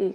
1।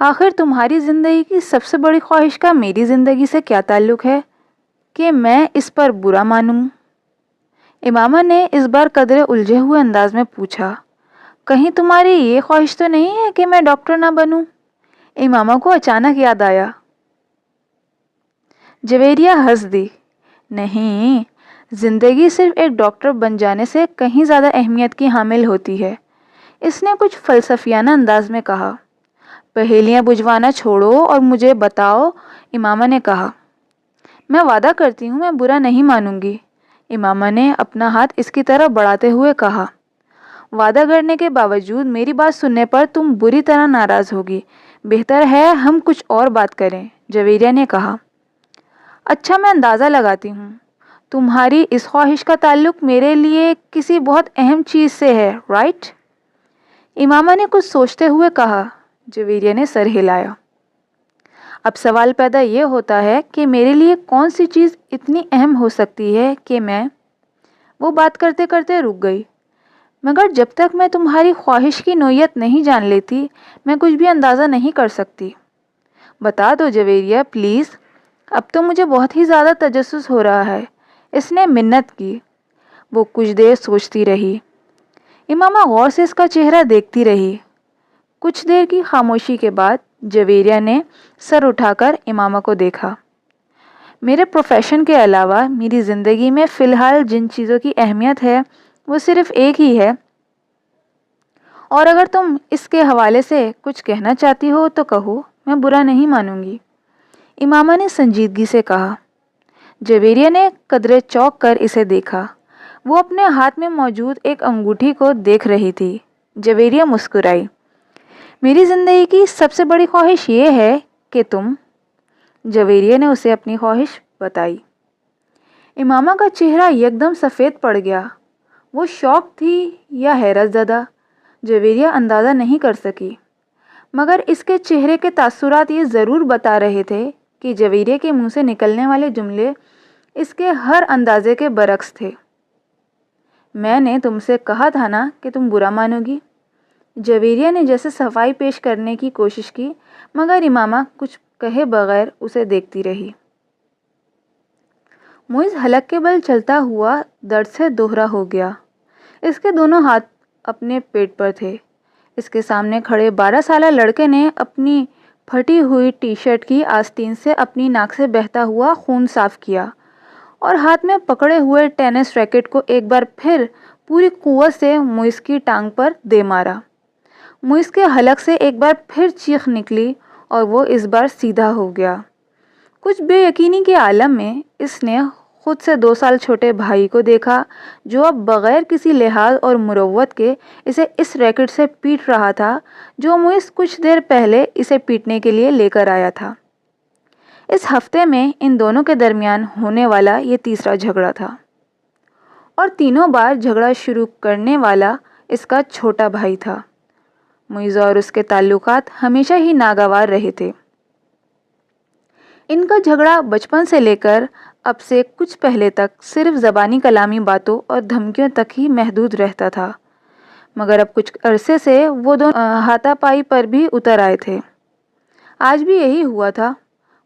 آخر تمہاری زندگی کی سب سے بڑی خواہش کا میری زندگی سے کیا تعلق ہے کہ میں اس پر برا مانوں؟ امامہ نے اس بار قدرے الجھے ہوئے انداز میں پوچھا۔ کہیں تمہاری یہ خواہش تو نہیں ہے کہ میں ڈاکٹر نہ بنوں؟ امامہ کو اچانک یاد آیا۔ جویریہ ہنس دی۔ نہیں، زندگی صرف ایک ڈاکٹر بن جانے سے کہیں زیادہ اہمیت کی حامل ہوتی ہے، اس نے کچھ فلسفیانہ انداز میں کہا۔ پہیلیاں بجھوانا چھوڑو اور مجھے بتاؤ، امامہ نے کہا۔ میں وعدہ کرتی ہوں میں برا نہیں مانوں گی، امامہ نے اپنا ہاتھ اس کی طرف بڑھاتے ہوئے کہا۔ وعدہ کرنے کے باوجود میری بات سننے پر تم بری طرح ناراض ہوگی، بہتر ہے ہم کچھ اور بات کریں، جویریہ نے کہا۔ اچھا، میں اندازہ لگاتی ہوں تمہاری اس خواہش کا تعلق میرے لیے کسی بہت اہم چیز سے ہے، رائٹ؟ امامہ نے کچھ سوچتے ہوئے کہا۔ جویریہ نے سر ہلایا۔ اب سوال پیدا یہ ہوتا ہے کہ میرے لیے کون سی چیز اتنی اہم ہو سکتی ہے کہ میں… وہ بات کرتے کرتے رک گئی۔ مگر جب تک میں تمہاری خواہش کی نوعیت نہیں جان لیتی، میں کچھ بھی اندازہ نہیں کر سکتی۔ بتا دو جویریہ، پلیز، اب تو مجھے بہت ہی زیادہ تجسس ہو رہا ہے، اس نے منت کی۔ وہ کچھ دیر سوچتی رہی۔ امامہ غور سے اس کا چہرہ دیکھتی رہی۔ کچھ دیر کی خاموشی کے بعد جویریہ نے سر اٹھا کر امامہ کو دیکھا۔ میرے پروفیشن کے علاوہ میری زندگی میں فی الحال جن چیزوں کی اہمیت ہے وہ صرف ایک ہی ہے، اور اگر تم اس کے حوالے سے کچھ کہنا چاہتی ہو تو کہو، میں برا نہیں مانوں گی، امامہ نے سنجیدگی سے کہا۔ جویریہ نے قدرے چونک کر اسے دیکھا۔ وہ اپنے ہاتھ میں موجود ایک انگوٹھی کو دیکھ رہی تھی۔ جویریہ مسکرائی۔ میری زندگی کی سب سے بڑی خواہش یہ ہے کہ تم… جویریہ نے اسے اپنی خواہش بتائی۔ امامہ کا چہرہ یکدم سفید پڑ گیا۔ وہ شوق تھی یا حیرت زدہ، جویریہ اندازہ نہیں کر سکی، مگر اس کے چہرے کے تاثرات یہ ضرور بتا رہے تھے کہ جویریہ کے منہ سے نکلنے والے جملے اس کے ہر اندازے کے برعکس تھے۔ میں نے تم سے کہا تھا نا کہ تم برا مانو گی، جویریہ نے جیسے صفائی پیش کرنے کی کوشش کی، مگر امامہ کچھ کہے بغیر اسے دیکھتی رہی۔ معیز حلق کے بل چلتا ہوا درد سے دوہرا ہو گیا۔ اس کے دونوں ہاتھ اپنے پیٹ پر تھے۔ اس کے سامنے کھڑے 12 سالہ لڑکے نے اپنی پھٹی ہوئی ٹی شرٹ کی آستین سے اپنی ناک سے بہتا ہوا خون صاف کیا اور ہاتھ میں پکڑے ہوئے ٹینس ریکٹ کو ایک بار پھر پوری قوت سے معیز کی ٹانگ پر دے مارا۔ معیز کے حلق سے ایک بار پھر چیخ نکلی اور وہ اس بار سیدھا ہو گیا۔ کچھ بے یقینی کے عالم میں اس نے خود سے 2 سال چھوٹے بھائی کو دیکھا جو اب بغیر کسی لحاظ اور مروت کے اسے اس ریکٹ سے پیٹ رہا تھا جو معیز کچھ دیر پہلے اسے پیٹنے کے لیے لے کر آیا تھا۔ اس ہفتے میں ان دونوں کے درمیان ہونے والا یہ تیسرا جھگڑا تھا، اور تینوں بار جھگڑا شروع کرنے والا اس کا چھوٹا بھائی تھا۔ معیز اور اس کے تعلقات ہمیشہ ہی ناگوار رہے تھے۔ ان کا جھگڑا بچپن سے لے کر اب سے کچھ پہلے تک صرف زبانی کلامی باتوں اور دھمکیوں تک ہی محدود رہتا تھا، مگر اب کچھ عرصے سے وہ دونوں ہاتھا پائی پر بھی اتر آئے تھے۔ آج بھی یہی ہوا تھا۔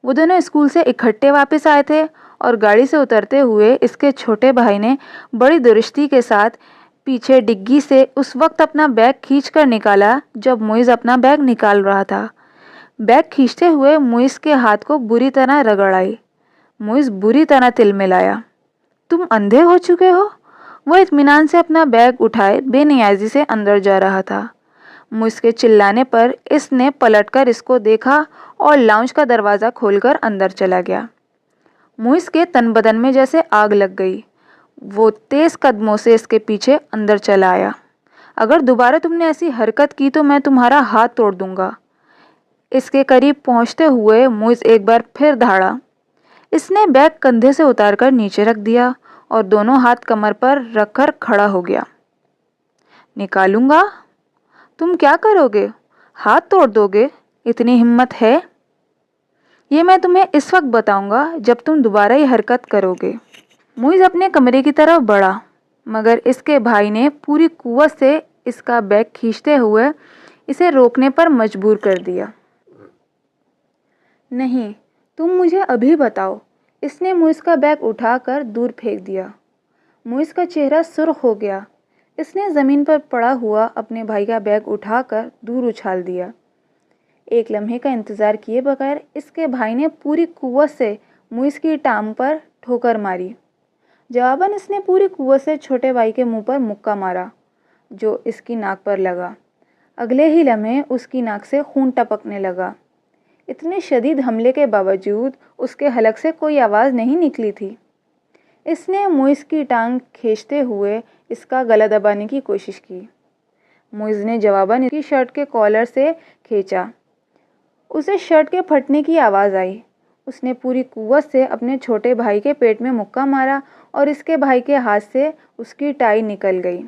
وہ دونوں اسکول سے اکٹھے واپس آئے تھے اور گاڑی سے اترتے ہوئے اس کے چھوٹے بھائی نے بڑی درستی کے ساتھ پیچھے ڈگی سے اس وقت اپنا بیگ کھینچ کر نکالا جب معیز اپنا بیگ نکال رہا تھا۔ بیگ کھینچتے ہوئے معیز کے ہاتھ کو بری طرح رگڑائی۔ معیز بری طرح تلملایا۔ تم اندھے ہو چکے ہو؟ وہ اطمینان سے اپنا بیگ اٹھائے بے نیازی سے اندر جا رہا تھا۔ معیز کے چلانے پر اس نے پلٹ کر اس کو دیکھا اور لاؤنج کا دروازہ کھول کر اندر چلا گیا۔ معیز کے تن بدن میں جیسے آگ لگ گئی۔ وہ تیز قدموں سے اس کے پیچھے اندر چلا آیا۔ اگر دوبارہ تم نے ایسی حرکت کی تو میں تمہارا ہاتھ توڑ دوں گا۔ اس کے قریب پہنچتے ہوئے معیز ایک بار پھر دھاڑا۔ اس نے بیگ کندھے سے اتار کر نیچے رکھ دیا اور دونوں ہاتھ کمر پر رکھ کر کھڑا ہو گیا۔ نکالوں گا؟ تم کیا کرو گے؟ ہاتھ توڑ دو گے؟ اتنی ہمت ہے؟ یہ میں تمہیں اس وقت بتاؤں گا جب تم دوبارہ یہ حرکت کرو گے۔ معیز اپنے کمرے کی طرف بڑھا، مگر اس کے بھائی نے پوری قوت سے اس کا بیگ کھینچتے ہوئے اسے روکنے پر مجبور کر دیا۔ نہیں، تم مجھے ابھی بتاؤ۔ اس نے موئز کا بیگ اٹھا کر دور پھینک دیا۔ موئز کا چہرہ سرخ ہو گیا۔ اس نے زمین پر پڑا ہوا اپنے بھائی کا بیگ اٹھا کر دور اچھال دیا۔ ایک لمحے کا انتظار کیے بغیر اس کے بھائی نے پوری قوت سے موئز کی ٹانگ پر ٹھوکر ماری۔ جواباً اس نے پوری قوت سے چھوٹے بھائی کے منہ پر مکہ مارا جو اس کی ناک پر لگا۔ اگلے ہی لمحے اس کی ناک سے خون ٹپکنے لگا۔ اتنے شدید حملے کے باوجود اس کے حلق سے کوئی آواز نہیں نکلی تھی۔ اس نے موئز کی ٹانگ کھینچتے ہوئے اس کا گلا دبانے کی کوشش کی۔ موئز نے جواباً اس کی شرٹ کے کالر سے کھینچا۔ اسے شرٹ کے پھٹنے کی آواز آئی۔ اس نے پوری قوت سے اپنے چھوٹے بھائی کے پیٹ میں مکہ مارا اور اس کے بھائی کے ہاتھ سے اس کی ٹائی نکل گئی۔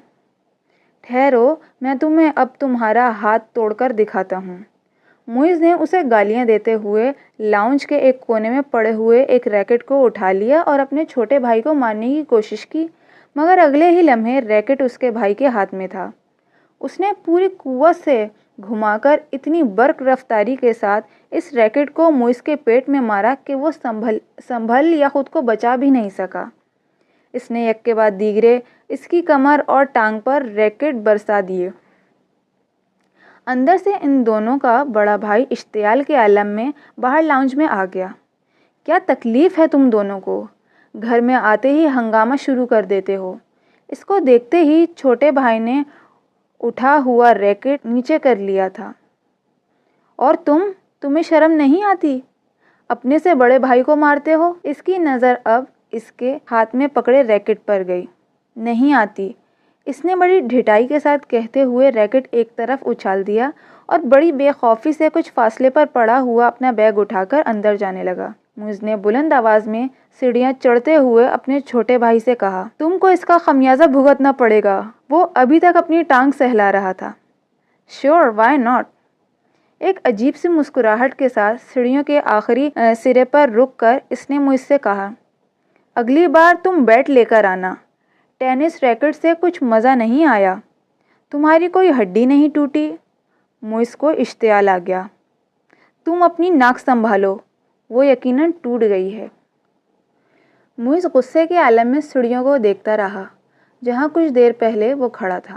ٹھہرو، میں تمہیں اب تمہارا ہاتھ توڑ کر دکھاتا ہوں۔ موئز نے اسے گالیاں دیتے ہوئے لاؤنج کے ایک کونے میں پڑے ہوئے ایک ریکٹ کو اٹھا لیا اور اپنے چھوٹے بھائی کو مارنے کی کوشش کی، مگر اگلے ہی لمحے ریکٹ اس کے بھائی کے ہاتھ میں تھا۔ اس نے پوری قوت سے گھما کر اتنی برق رفتاری کے ساتھ اس ریکٹ کو موئز کے پیٹ میں مارا کہ وہ سنبھل یا خود کو بچا بھی نہیں سکا۔ اس نے یک کے بعد دیگرے اس کی کمر اور ٹانگ پر ریکٹ برسا دیے۔ اندر سے ان دونوں کا بڑا بھائی اشتعال کے عالم میں باہر لاؤنج میں آ گیا۔ کیا تکلیف ہے تم دونوں کو؟ گھر میں آتے ہی ہنگامہ شروع کر دیتے ہو۔ اس کو دیکھتے ہی چھوٹے بھائی نے اٹھا ہوا ریکٹ نیچے کر لیا تھا۔ اور تمہیں شرم نہیں آتی؟ اپنے سے بڑے بھائی کو مارتے ہو؟ اس کی نظر اب اس کے ہاتھ میں پکڑے ریکٹ پر گئی۔ نہیں آتی، اس نے بڑی ڈھٹائی کے ساتھ کہتے ہوئے ریکٹ ایک طرف اچھال دیا اور بڑی بے خوفی سے کچھ فاصلے پر پڑا ہوا اپنا بیگ اٹھا کر اندر جانے لگا۔ موئز نے بلند آواز میں سیڑھیاں چڑھتے ہوئے اپنے چھوٹے بھائی سے کہا، تم کو اس کا خمیازہ بھگتنا پڑے گا۔ وہ ابھی تک اپنی ٹانگ سہلا رہا تھا۔ Sure, why not? ایک عجیب سی مسکراہٹ کے ساتھ سیڑھیوں کے آخری سرے پر رک کر اس نے مجھ سے کہا، اگلی بار تم بیٹ لے کر آنا۔ ٹینس ریکٹ سے کچھ مزہ نہیں آیا۔ تمہاری کوئی ہڈی نہیں ٹوٹی؟ موئز کو اشتعال آ گیا۔ تم اپنی ناک سنبھالو، وہ یقیناً ٹوٹ گئی ہے۔ موئز غصے کے عالم میں سیڑھیوں کو دیکھتا رہا جہاں کچھ دیر پہلے وہ کھڑا تھا۔